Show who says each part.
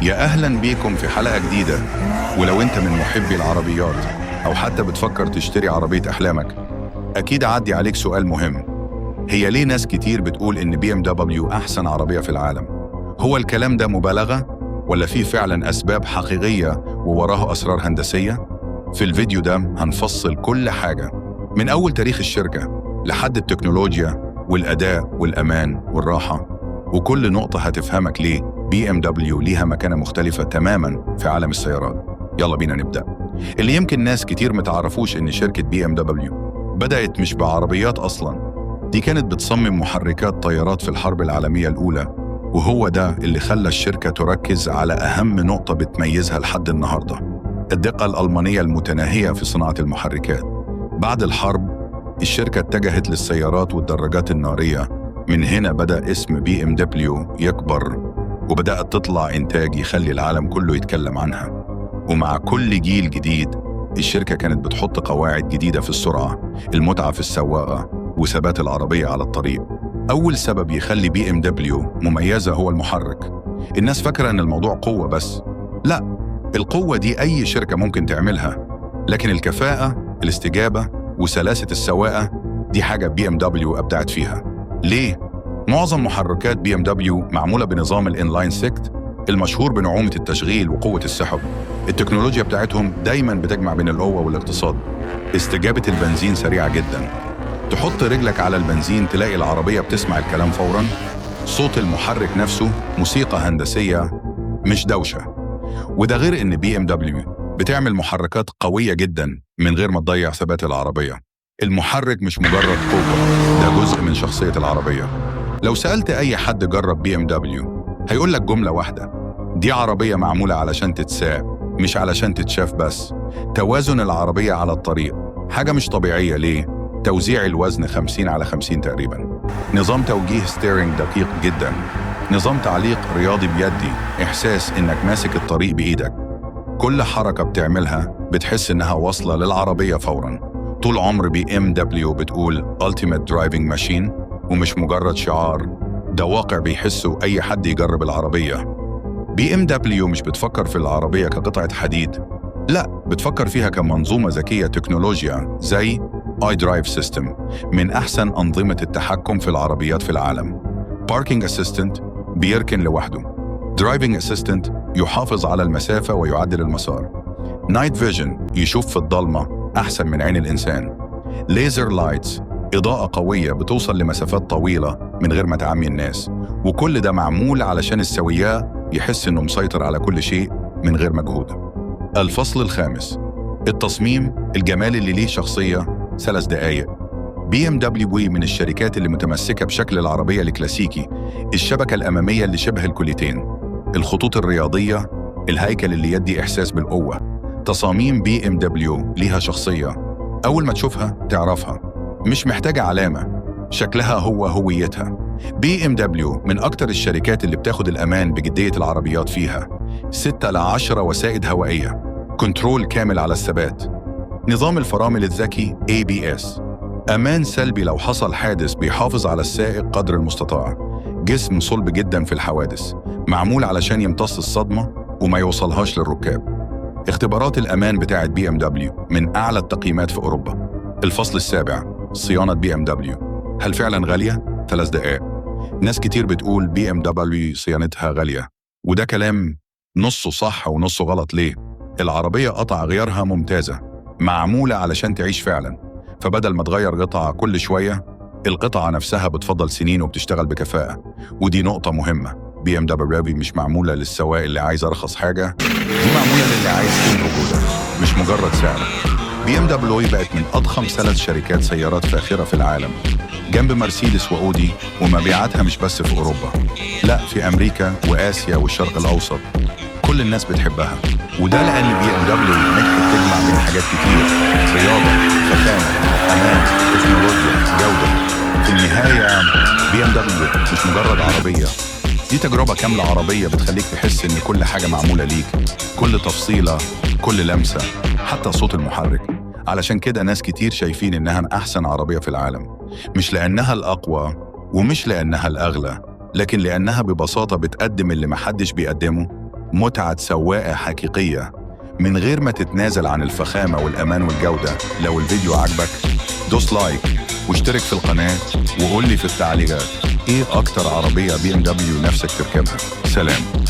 Speaker 1: يا أهلاً بيكم في حلقة جديدة. ولو أنت من محبي العربيات أو حتى بتفكر تشتري عربية أحلامك، أكيد عدي عليك سؤال مهم: هي ليه ناس كتير بتقول إن BMW أحسن عربية في العالم؟ هو الكلام ده مبالغة ولا في فعلاً أسباب حقيقية ووراها أسرار هندسية؟ في الفيديو ده هنفصل كل حاجة، من أول تاريخ الشركة لحد التكنولوجيا والأداء والأمان والراحة، وكل نقطة هتفهمك ليه BMW ليها مكانة مختلفة تماماً في عالم السيارات. يلا بينا نبدأ. اللي يمكن ناس كتير متعرفوش إن شركة BMW بدأت مش بعربيات أصلاً، دي كانت بتصمم محركات طيارات في الحرب العالمية الأولى، وهو ده اللي خلى الشركة تركز على أهم نقطة بتميزها لحد النهاردة: الدقة الألمانية المتناهية في صناعة المحركات. بعد الحرب الشركة اتجهت للسيارات والدراجات النارية، من هنا بدأ اسم BMW يكبر وبدأت تطلع إنتاج يخلي العالم كله يتكلم عنها. ومع كل جيل جديد الشركة كانت بتحط قواعد جديدة في السرعة، المتعة في السواقة، وثبات العربية على الطريق. أول سبب يخلي BMW مميزة هو المحرك. الناس فاكرة إن الموضوع قوة بس. لا، القوة دي أي شركة ممكن تعملها، لكن الكفاءة، الاستجابة، وسلاسة السواقة دي حاجة BMW أبدعت فيها. ليه؟ معظم محركات BMW معمولة بنظام الإنلاين 6 المشهور بنعومة التشغيل وقوة السحب. التكنولوجيا بتاعتهم دايماً بتجمع بين القوة والاقتصاد. استجابة البنزين سريعة جداً، تحط رجلك على البنزين تلاقي العربية بتسمع الكلام فوراً. صوت المحرك نفسه موسيقى هندسية مش دوشة. وده غير إن BMW بتعمل محركات قوية جداً من غير ما تضيع ثبات العربية. المحرك مش مجرد قوة، ده جزء من شخصية العربية. لو سألت أي حد جرب BMW هيقول لك جملة واحدة: دي عربية معمولة علشان تتساق مش علشان تتشاف بس. توازن العربية على الطريق حاجة مش طبيعية. ليه؟ توزيع الوزن 50/50 تقريباً، نظام توجيه ستيرنج دقيق جداً، نظام تعليق رياضي بيدي، إحساس إنك ماسك الطريق بإيدك. كل حركة بتعملها بتحس إنها واصلة للعربية فوراً. طول عمر BMW بتقول Ultimate Driving Machine، ومش مجرد شعار، ده واقع بيحسه أي حد يجرب العربية. BMW مش بتفكر في العربية كقطعة حديد، لا، بتفكر فيها كمنظومة ذكية تكنولوجيا زي iDrive System، من أحسن أنظمة التحكم في العربيات في العالم. Parking Assistant بيركن لوحده، Driving Assistant يحافظ على المسافة ويعدل المسار، Night Vision يشوف في الضلمة أحسن من عين الإنسان، Laser Lights إضاءة قوية بتوصل لمسافات طويلة من غير ما تعمي الناس. وكل ده معمول علشان السوياق يحس إنه مسيطر على كل شيء من غير مجهود. الفصل الخامس: التصميم، الجمال اللي ليه شخصية. 3 دقايق. BMW من الشركات اللي متمسكة بشكل العربية الكلاسيكي، الشبكة الأمامية اللي شبه الكوليتين، الخطوط الرياضية، الهيكل اللي يدي إحساس بالقوة. تصاميم BMW ليها شخصية، أول ما تشوفها تعرفها، مش محتاجة علامة، شكلها هو هويتها. BMW من أكتر الشركات اللي بتاخد الأمان بجدية العربيات فيها. 6 ل10 وسائد هوائية، كنترول كامل على الثبات، نظام الفرامل الذكي ABS، أمان سلبي لو حصل حادث بيحافظ على السائق قدر المستطاع، جسم صلب جدا في الحوادث، معمول علشان يمتص الصدمة وما يوصلهاش للركاب. اختبارات الأمان بتاعت BMW من أعلى التقييمات في أوروبا. الفصل السابع: صيانة BMW. هل فعلا غالية؟ 3 دقائق. ناس كتير بتقول BMW صيانتها غالية، وده كلام نصه صح ونصه غلط. ليه؟ العربية قطع غيارها ممتازة، معمولة علشان تعيش فعلا، فبدل ما تغير قطعة كل شوية، القطعة نفسها بتفضل سنين وبتشتغل بكفاءة. ودي نقطة مهمة، BMW مش معمولة للسواق اللي عايز أرخص حاجة، دي معمولة للي عايز قيمة وجودة مش مجرد سعر. BMW بقت من أضخم 3 شركات سيارات فاخرة في العالم، جنب مرسيدس وأودي، ومبيعاتها مش بس في أوروبا، لا، في أمريكا وآسيا والشرق الأوسط. كل الناس بتحبها، وده لأن BMW نجحت تجمع بين حاجات كتير: رياضة، فخامة، أمان، تكنولوجيا، جودة. في النهاية BMW مش مجرد عربية، دي تجربة كاملة عربية بتخليك تحس إن كل حاجة معمولة ليك، كل تفصيلة، كل لمسة، حتى صوت المحرك. علشان كده ناس كتير شايفين إنها أحسن عربية في العالم، مش لأنها الأقوى ومش لأنها الأغلى، لكن لأنها ببساطة بتقدم اللي محدش بيقدمه متعة سواقة حقيقية من غير ما تتنازل عن الفخامة والأمان والجودة. لو الفيديو عجبك دوس لايك واشترك في القناة وقول لي في التعليقات إيه أكتر عربية BMW نفسك تركبها. سلام.